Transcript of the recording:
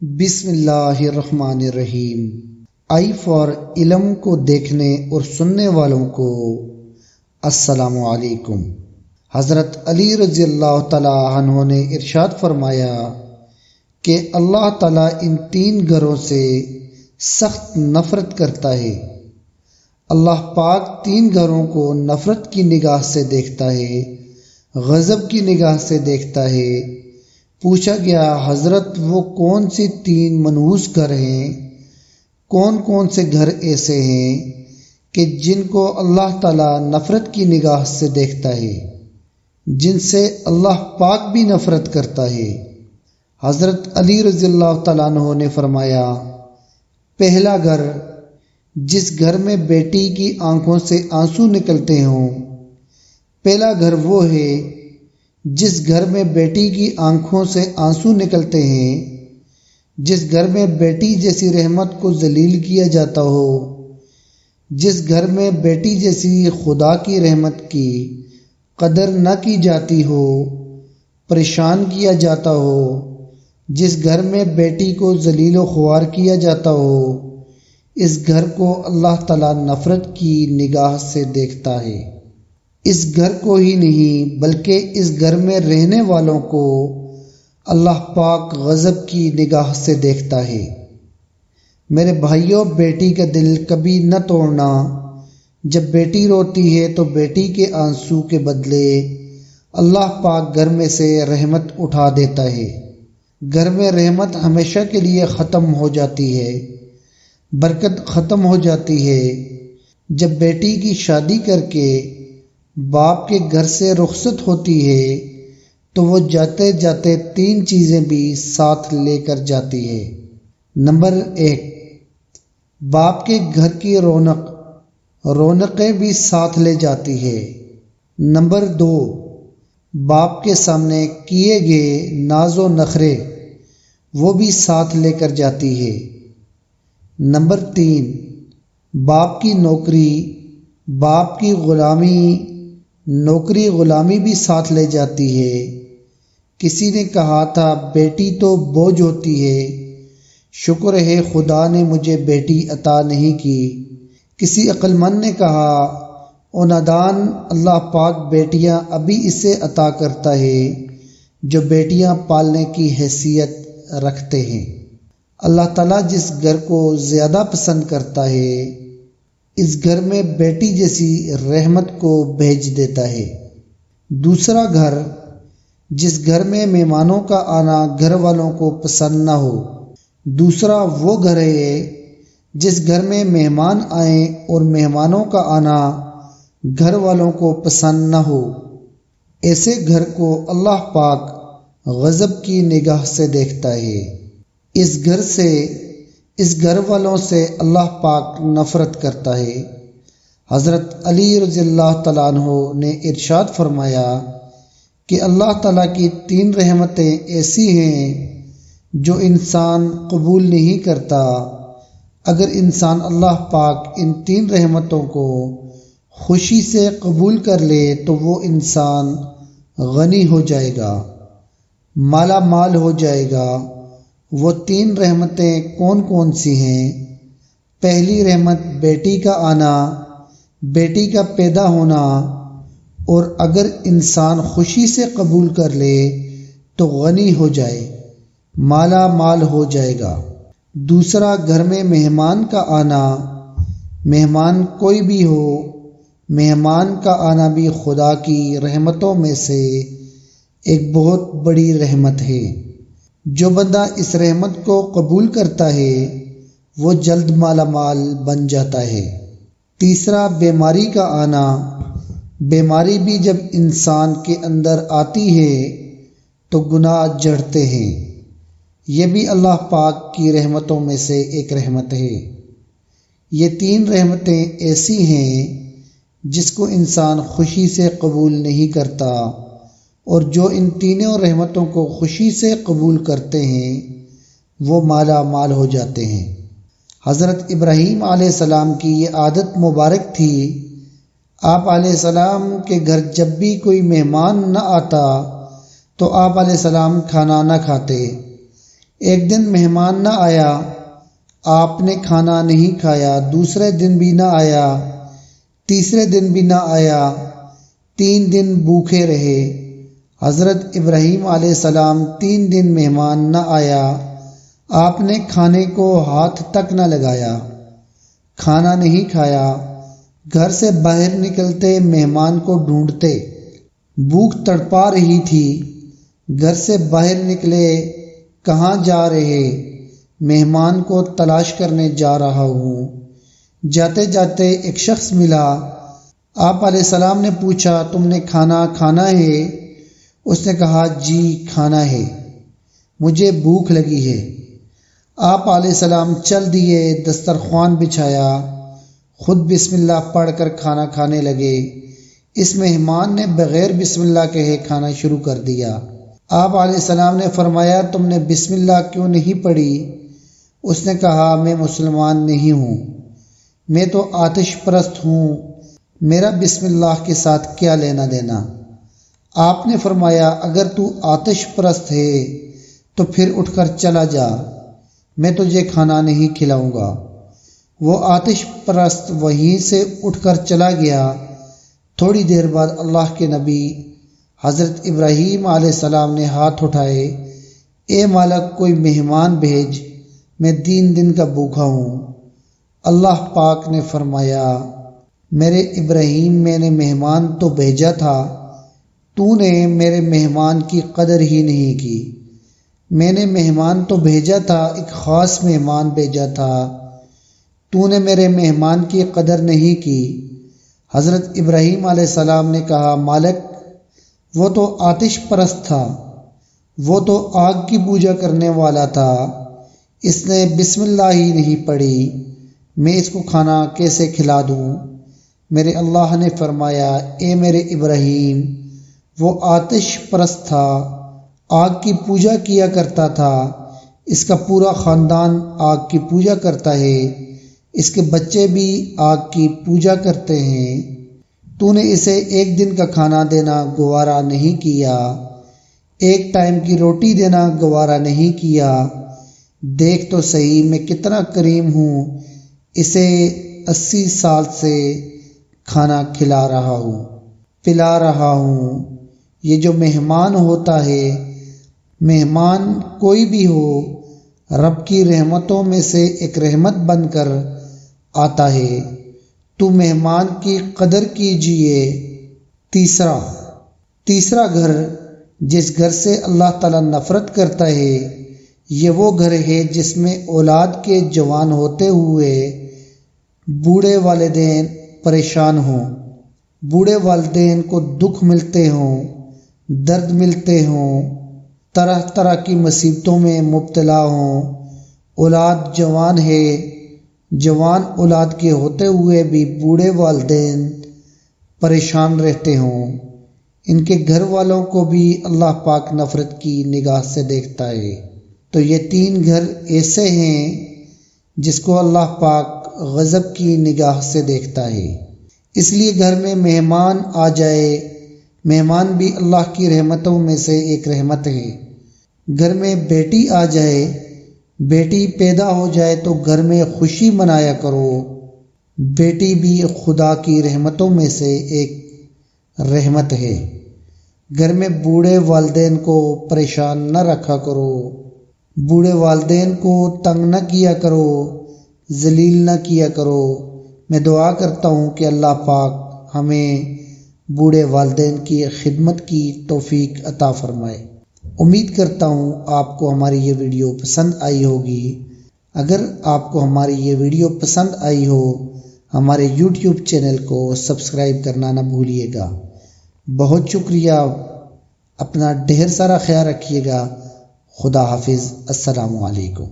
بسم اللہ الرحمن الرحیم۔ آئی فار علم کو دیکھنے اور سننے والوں کو السلام علیکم۔ حضرت علی رضی اللہ تعالی عنہ نے ارشاد فرمایا کہ اللہ تعالیٰ ان تین گھروں سے سخت نفرت کرتا ہے۔ اللہ پاک تین گھروں کو نفرت کی نگاہ سے دیکھتا ہے، غضب کی نگاہ سے دیکھتا ہے۔ پوچھا گیا حضرت وہ کون سی تین منحوس گھر ہیں، کون کون سے گھر ایسے ہیں کہ جن کو اللہ تعالیٰ نفرت کی نگاہ سے دیکھتا ہے، جن سے اللہ پاک بھی نفرت کرتا ہے؟ حضرت علی رضی اللہ تعالیٰ عنہ نے فرمایا، پہلا گھر جس گھر میں بیٹی کی آنکھوں سے آنسو نکلتے ہوں۔ پہلا گھر وہ ہے جس گھر میں بیٹی کی آنکھوں سے آنسو نکلتے ہیں، جس گھر میں بیٹی جیسی رحمت کو ذلیل کیا جاتا ہو، جس گھر میں بیٹی جیسی خدا کی رحمت کی قدر نہ کی جاتی ہو، پریشان کیا جاتا ہو، جس گھر میں بیٹی کو ذلیل و خوار کیا جاتا ہو، اس گھر کو اللہ تعالیٰ نفرت کی نگاہ سے دیکھتا ہے۔ اس گھر کو ہی نہیں بلکہ اس گھر میں رہنے والوں کو اللہ پاک غضب کی نگاہ سے دیکھتا ہے۔ میرے بھائیوں، بیٹی کا دل کبھی نہ توڑنا۔ جب بیٹی روتی ہے تو بیٹی کے آنسو کے بدلے اللہ پاک گھر میں سے رحمت اٹھا دیتا ہے۔ گھر میں رحمت ہمیشہ کے لیے ختم ہو جاتی ہے، برکت ختم ہو جاتی ہے۔ جب بیٹی کی شادی کر کے باپ کے گھر سے رخصت ہوتی ہے تو وہ جاتے جاتے تین چیزیں بھی ساتھ لے کر جاتی ہے۔ نمبر 1، باپ کے گھر کی رونقیں بھی ساتھ لے جاتی ہے۔ نمبر 2، باپ کے سامنے کیے گئے ناز و نخرے وہ بھی ساتھ لے کر جاتی ہے۔ نمبر 3، باپ کی نوکری، باپ کی نوکری غلامی بھی ساتھ لے جاتی ہے۔ کسی نے کہا تھا بیٹی تو بوجھ ہوتی ہے، شکر ہے خدا نے مجھے بیٹی عطا نہیں کی۔ کسی عقل مند نے کہا او نادان، اللہ پاک بیٹیاں ابھی اسے عطا کرتا ہے جو بیٹیاں پالنے کی حیثیت رکھتے ہیں۔ اللہ تعالیٰ جس گھر کو زیادہ پسند کرتا ہے اس گھر میں بیٹی جیسی رحمت کو بھیج دیتا ہے۔ دوسرا گھر جس گھر میں مہمانوں کا آنا گھر والوں کو پسند نہ ہو۔ دوسرا وہ گھر ہے جس گھر میں مہمان آئیں اور مہمانوں کا آنا گھر والوں کو پسند نہ ہو۔ ایسے گھر کو اللہ پاک غضب کی نگاہ سے دیکھتا ہے۔ اس گھر والوں سے اللہ پاک نفرت کرتا ہے۔ حضرت علی رضی اللہ تعالیٰ عنہ نے ارشاد فرمایا کہ اللہ تعالیٰ کی تین رحمتیں ایسی ہیں جو انسان قبول نہیں کرتا۔ اگر انسان اللہ پاک ان تین رحمتوں کو خوشی سے قبول کر لے تو وہ انسان غنی ہو جائے گا، مالا مال ہو جائے گا۔ وہ تین رحمتیں کون کون سی ہیں؟ پہلی رحمت بیٹی کا آنا، بیٹی کا پیدا ہونا، اور اگر انسان خوشی سے قبول کر لے تو غنی ہو جائے، مالا مال ہو جائے گا۔ دوسرا گھر میں مہمان کا آنا، مہمان کوئی بھی ہو، مہمان کا آنا بھی خدا کی رحمتوں میں سے ایک بہت بڑی رحمت ہے۔ جو بندہ اس رحمت کو قبول کرتا ہے وہ جلد مالا مال بن جاتا ہے۔ تیسرا بیماری کا آنا، بیماری بھی جب انسان کے اندر آتی ہے تو گناہ جڑتے ہیں۔ یہ بھی اللہ پاک کی رحمتوں میں سے ایک رحمت ہے۔ یہ تین رحمتیں ایسی ہیں جس کو انسان خوشی سے قبول نہیں کرتا، اور جو ان تینوں رحمتوں کو خوشی سے قبول کرتے ہیں وہ مالا مال ہو جاتے ہیں۔ حضرت ابراہیم علیہ السلام کی یہ عادت مبارک تھی۔ آپ علیہ السلام کے گھر جب بھی کوئی مہمان نہ آتا تو آپ علیہ السلام کھانا نہ کھاتے، ایک دن مہمان نہ آیا، آپ نے کھانا نہیں کھایا، دوسرے دن بھی نہ آیا، تیسرے دن بھی نہ آیا، 3 دن بھوکے رہے۔ حضرت ابراہیم علیہ السلام 3 دن مہمان نہ آیا، آپ نے کھانے کو ہاتھ تک نہ لگایا، کھانا نہیں کھایا، گھر سے باہر نکلتے مہمان کو ڈھونڈتے، بھوک تڑپا رہی تھی، گھر سے باہر نکلے، کہاں جا رہے؟ مہمان کو تلاش کرنے جا رہا ہوں۔ جاتے جاتے ایک شخص ملا، آپ علیہ السلام نے پوچھا تم نے کھانا کھانا ہے؟ اس نے کہا جی کھانا ہے، مجھے بھوک لگی ہے۔ آپ علیہ السلام چل دیے، دسترخوان بچھایا، خود بسم اللہ پڑھ کر کھانا کھانے لگے۔ اس مہمان نے بغیر بسم اللہ کہے کھانا شروع کر دیا۔ آپ علیہ السلام نے فرمایا تم نے بسم اللہ کیوں نہیں پڑھی؟ اس نے کہا میں مسلمان نہیں ہوں، میں تو آتش پرست ہوں، میرا بسم اللہ کے ساتھ کیا لینا دینا؟ آپ نے فرمایا اگر تو آتش پرست ہے تو پھر اٹھ کر چلا جا، میں تجھے کھانا نہیں کھلاؤں گا۔ وہ آتش پرست وہیں سے اٹھ کر چلا گیا۔ تھوڑی دیر بعد اللہ کے نبی حضرت ابراہیم علیہ السلام نے ہاتھ اٹھائے، اے مالک کوئی مہمان بھیج، میں 3 دن کا بھوکا ہوں۔ اللہ پاک نے فرمایا میرے ابراہیم میں نے مہمان تو بھیجا تھا، تو نے میرے مہمان کی قدر ہی نہیں کی۔ میں نے مہمان تو بھیجا تھا، ایک خاص مہمان بھیجا تھا، تو نے میرے مہمان کی قدر نہیں کی۔ حضرت ابراہیم علیہ السلام نے کہا مالک وہ تو آتش پرست تھا، وہ تو آگ کی پوجا کرنے والا تھا، اس نے بسم اللہ ہی نہیں پڑھی، میں اس کو کھانا کیسے کھلا دوں؟ میرے اللہ نے فرمایا اے میرے ابراہیم وہ آتش پرست تھا، آگ کی پوجا کیا کرتا تھا، اس کا پورا خاندان آگ کی پوجا کرتا ہے، اس کے بچے بھی آگ کی پوجا کرتے ہیں، تو نے اسے 1 دن کا کھانا دینا گوارا نہیں کیا، 1 ٹائم کی روٹی دینا گوارا نہیں کیا۔ دیکھ تو صحیح میں کتنا کریم ہوں، اسے 80 سال سے کھانا کھلا رہا ہوں، پلا رہا ہوں۔ یہ جو مہمان ہوتا ہے، مہمان کوئی بھی ہو، رب کی رحمتوں میں سے ایک رحمت بن کر آتا ہے، تو مہمان کی قدر کیجئے۔ تیسرا گھر جس گھر سے اللہ تعالیٰ نفرت کرتا ہے، یہ وہ گھر ہے جس میں اولاد کے جوان ہوتے ہوئے بوڑھے والدین پریشان ہوں، بوڑھے والدین کو دکھ ملتے ہوں، درد ملتے ہوں، طرح طرح کی مصیبتوں میں مبتلا ہوں۔ اولاد جوان ہے، جوان اولاد کے ہوتے ہوئے بھی بوڑھے والدین پریشان رہتے ہوں، ان کے گھر والوں کو بھی اللہ پاک نفرت کی نگاہ سے دیکھتا ہے۔ تو یہ 3 گھر ایسے ہیں جس کو اللہ پاک غضب کی نگاہ سے دیکھتا ہے۔ اس لیے گھر میں مہمان آ جائے، مہمان بھی اللہ کی رحمتوں میں سے ایک رحمت ہے۔ گھر میں بیٹی آ جائے، بیٹی پیدا ہو جائے تو گھر میں خوشی منایا کرو، بیٹی بھی خدا کی رحمتوں میں سے ایک رحمت ہے۔ گھر میں بوڑھے والدین کو پریشان نہ رکھا کرو، بوڑھے والدین کو تنگ نہ کیا کرو، ذلیل نہ کیا کرو۔ میں دعا کرتا ہوں کہ اللہ پاک ہمیں بوڑھے والدین کی خدمت کی توفیق عطا فرمائے۔ امید کرتا ہوں آپ کو ہماری یہ ویڈیو پسند آئی ہوگی۔ اگر آپ کو ہماری یہ ویڈیو پسند آئی ہو، ہمارے YouTube چینل کو سبسکرائب کرنا نہ بھولیے گا۔ بہت شکریہ، اپنا ڈھیر سارا خیال رکھیے گا۔ خدا حافظ، السلام علیکم۔